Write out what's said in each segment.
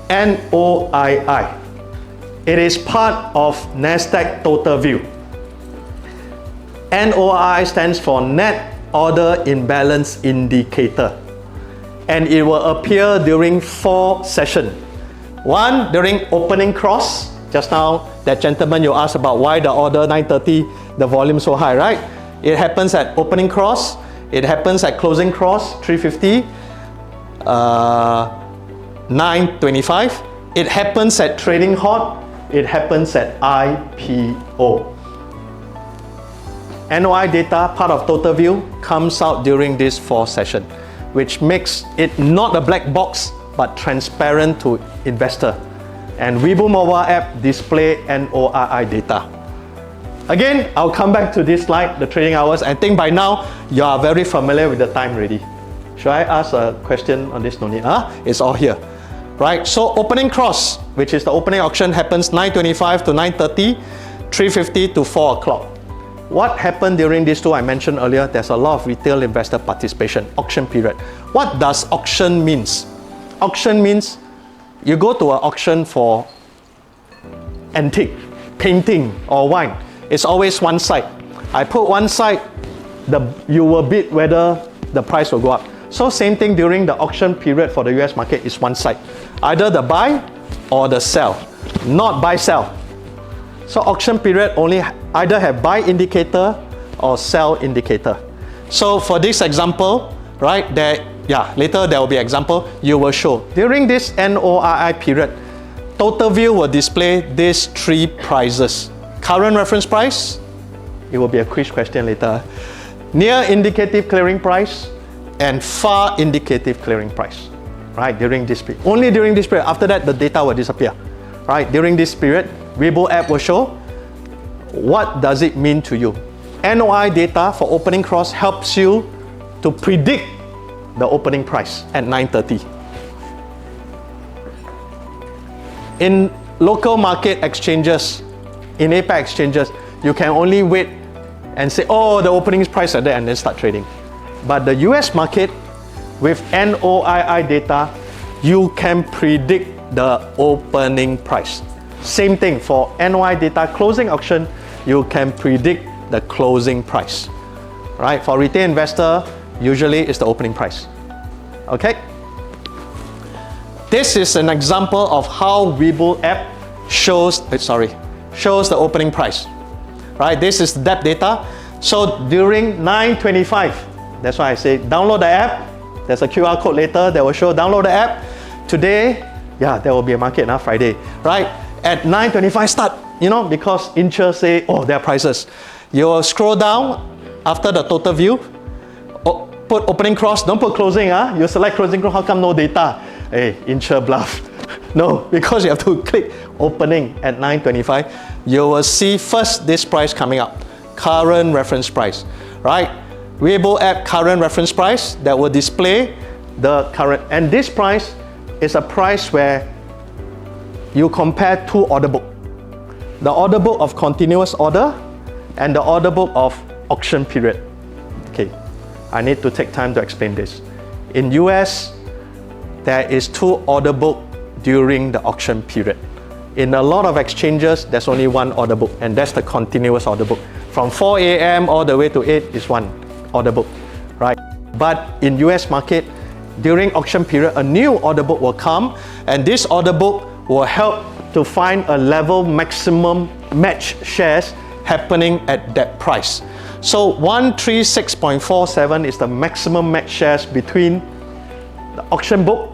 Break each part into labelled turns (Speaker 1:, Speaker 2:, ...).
Speaker 1: NOII. It is part of Nasdaq TotalView. NOII stands for Net Order Imbalance Indicator, and it will appear during 4 sessions. One, during opening cross. Just now, that gentleman you asked about why the order 9:30, the volume so high, right? It happens at opening cross. It happens at closing cross, 350, 9:25. It happens at trading halt. It happens at IPO. NOI data, part of TotalView, comes out during this 4 sessions, which makes it not a black box, but transparent to investor. And Webull mobile app display NOII data. Again, I'll come back to this slide, the trading hours. I think by now, you are very familiar with the time already. Should I ask a question on this? No need, huh? It's all here. Right, so opening cross, which is the opening auction, happens 9:25 to 9:30, 3:50 to 4 o'clock. What happened during these two I mentioned earlier? There's a lot of retail investor participation, auction period. What does auction means? Auction means you go to an auction for antique, painting or wine. It's always one side. I put one side, you will bid whether the price will go up. So same thing during the auction period for the US market is one side. Either the buy or the sell, not buy sell. So auction period only either have buy indicator or sell indicator. So for this example, right, later there will be example you will show. During this NOII period, TotalView will display these 3 prices. Current reference price, it will be a quiz question later. Near indicative clearing price and far indicative clearing price, right, during this period. Only during this period. After that, the data will disappear, right? During this period, Webull app will show what does it mean to you. NOI data for opening cross helps you to predict the opening price at 9:30. In local market exchanges, in APAC exchanges, you can only wait and say, oh, the opening price are there, and then start trading. But the US market, with NOII data, you can predict the opening price. Same thing for NOI data closing auction, you can predict the closing price. Right? For retail investor, usually it's the opening price. Okay? This is an example of how Webull app shows the opening price. Right? This is that data. So during 9:25, that's why I say download the app. There's a QR code later that will show download the app. Today, there will be a market now Friday, right? At 9:25 start, because Incher say, oh, there are prices. You will scroll down after the total view, put opening cross, don't put closing, You select closing cross, how come no data? Hey, Incher bluff. No, because you have to click opening at 9:25. You will see first this price coming up, current reference price, right? Webull app current reference price that will display the current, and this price is a price where you compare 2 order book, the order book of continuous order and the order book of auction period. Okay, I need to take time to explain this. In US, there is 2 order book during the auction period. In a lot of exchanges, there's only 1 order book, and that's the continuous order book. From 4 a.m. all the way to 8 is 1 order book, right? But in US market, during auction period, a new order book will come, and this order book will help to find a level maximum match shares happening at that price. So 136.47 is the maximum match shares between the auction book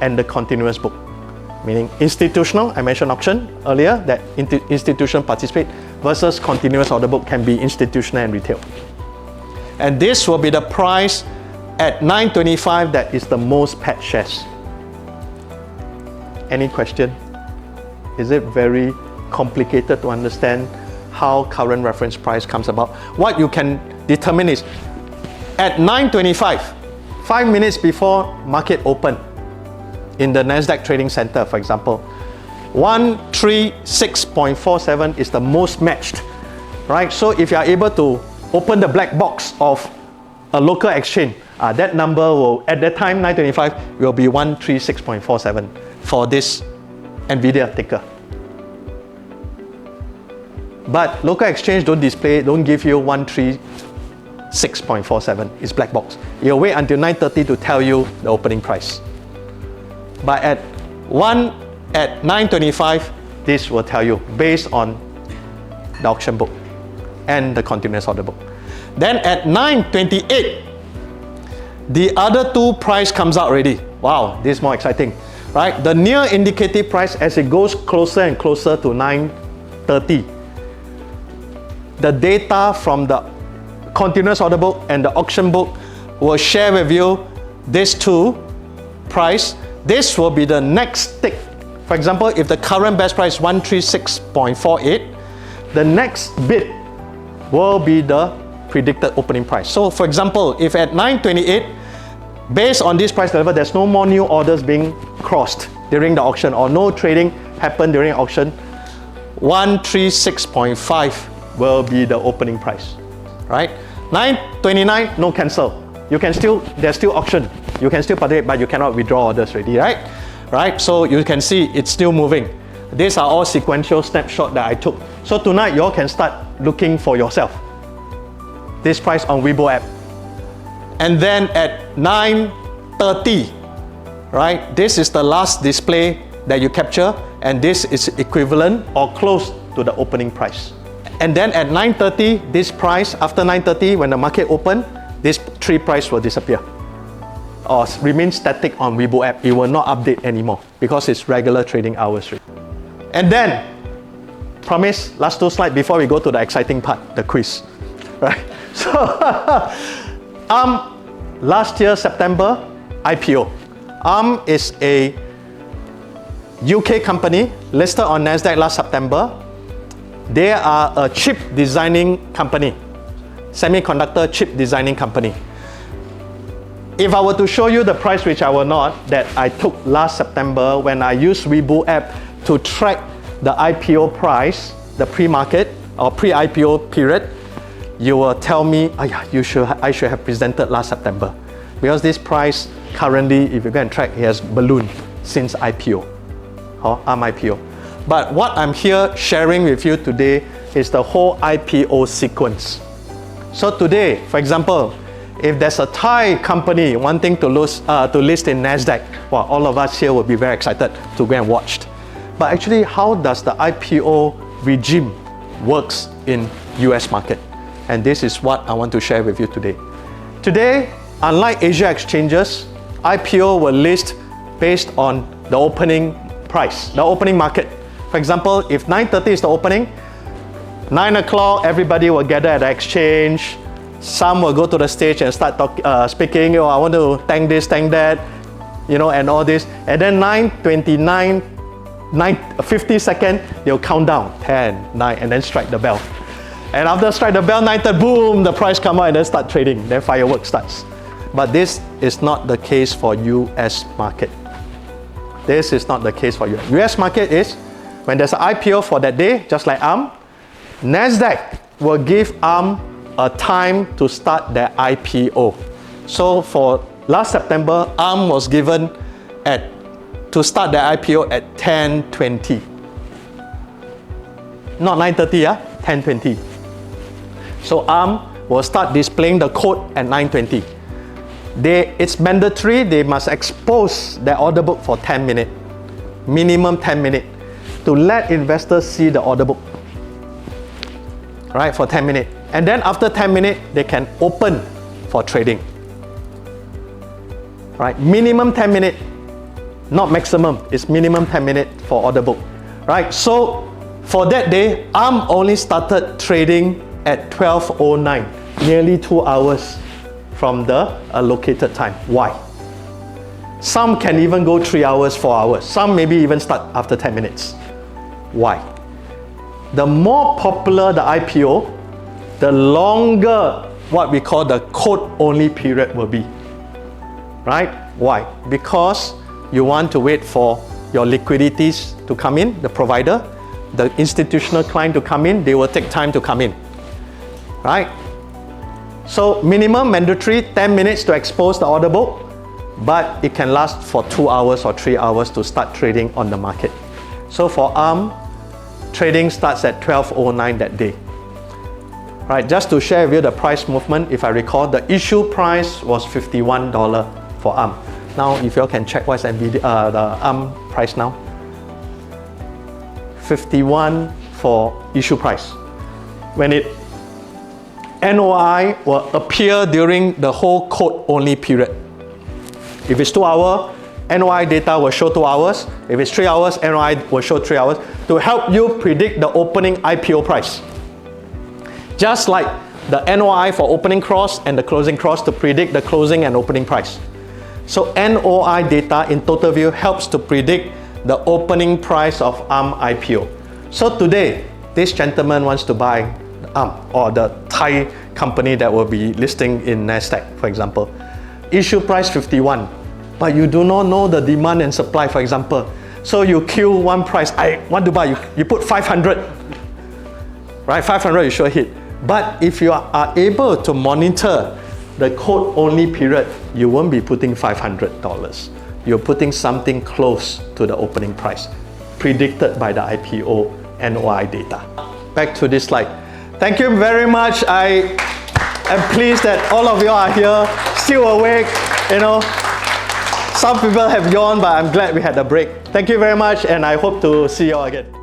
Speaker 1: and the continuous book. Meaning institutional, I mentioned auction earlier, that institutional participate versus continuous order book can be institutional and retail. And this will be the price at 9:25 that is the most paired shares. Any question? Is it very complicated to understand how current reference price comes about? What you can determine is at 9:25, 5 minutes before market open in the Nasdaq Trading Center, for example, 136.47 is the most matched, right? So if you are able to open the black box of a local exchange, that number will, at that time, 9:25, will be 136.47 for this NVIDIA ticker. But local exchange don't give you 136.47. It's black box. You'll wait until 9:30 to tell you the opening price. But at 9:25, this will tell you based on the auction book and the continuous order book. Then at 9:28, the other two price comes out already. Wow, this is more exciting, right? The near indicative price as it goes closer and closer to 9:30. The data from the continuous order book and the auction book will share with you these two price. This will be the next tick. For example, if the current best price is 136.48, the next bid will be the predicted opening price. So for example, if at 9:28, based on this price level, there's no more new orders being crossed during the auction or no trading happened during auction, 136.5 will be the opening price, right? 9:29, no cancel. There's still auction. You can still participate, but you cannot withdraw orders already, right? Right, so you can see it's still moving. These are all sequential snapshots that I took. So tonight, you all can start looking for yourself. This price on Webull app. And then at 9:30, right, this is the last display that you capture, and this is equivalent or close to the opening price. And then at 9:30, this price, after 9:30, when the market open, this three price will disappear or remain static on Webull app. It will not update anymore because it's regular trading hours. And then, promise, last two slides before we go to the exciting part, the quiz, right? So, last year, September, IPO. Is a UK company listed on Nasdaq last September. They are a chip designing company, semiconductor chip designing company. If I were to show you the price, which I will not, that I took last September when I used Webull app to track the IPO price, the pre-market or pre-IPO period, you will tell me, oh yeah, I should have presented last September. Because this price currently, if you go and track, it has ballooned since IPO, or IPO. But what I'm here sharing with you today is the whole IPO sequence. So today, for example, if there's a Thai company wanting to list in Nasdaq, well, all of us here will be very excited to go and watch. But actually, how does the IPO regime works in US market? And this is what I want to share with you today. Today, unlike Asia exchanges, IPO will list based on the opening price, the opening market. For example, if 9:30 is the opening, 9 o'clock, everybody will gather at the exchange. Some will go to the stage and start speaking, oh, I want to thank this, thank that, and all this. And then 9:29, 50 seconds, they'll count down, 10, 9, and then strike the bell. And after strike the bell, 9:30, boom, the price come out and then start trading. Then fireworks starts. But this is not the case for US market. This is not the case for US. US market is, when there's an IPO for that day, just like Nasdaq will give a time to start their IPO. So for last September, was given to start their IPO at 10:20. Not 9:30, 10:20. So will start displaying the code at 9:20. It's mandatory, they must expose their order book for 10 minutes, minimum 10 minutes, to let investors see the order book, right, for 10 minutes. And then after 10 minutes, they can open for trading, right? Minimum 10 minutes, not maximum, it's minimum 10 minutes for order book, right? So for that day, only started trading at 12:09, nearly 2 hours from the allocated time. Why? Some can even go 3 hours, 4 hours. Some maybe even start after 10 minutes. Why? The more popular the IPO, the longer what we call the code-only period will be. Right? Why? Because you want to wait for your liquidities to come in, the provider, the institutional client to come in, they will take time to come in. Right? So minimum mandatory 10 minutes to expose the order book, but it can last for 2 hours or 3 hours to start trading on the market. So for ARM, trading starts at 12:09 that day. Right, just to share with you the price movement, if I recall, the issue price was $51 for ARM. Now, if you all can check what's the ARM price now. 51 for issue price. When it NOI will appear during the whole code only period. If it's 2 hours, NOI data will show 2 hours. If it's 3 hours, NOI will show 3 hours to help you predict the opening IPO price. Just like the NOI for opening cross and the closing cross to predict the closing and opening price. So NOI data in TotalView helps to predict the opening price of ARM IPO. So today, this gentleman wants to buy ARM or the Thai company that will be listing in Nasdaq, for example. Issue price 51, but you do not know the demand and supply, for example. So you queue one price, I want to buy, you put 500, right? 500 you sure hit. But if you are able to monitor the code only period, you won't be putting $500. You're putting something close to the opening price, predicted by the IPO NOI data. Back to this slide. Thank you very much. I am pleased that all of you are here, still awake. You know, some people have yawned, but I'm glad we had a break. Thank you very much, and I hope to see you all again.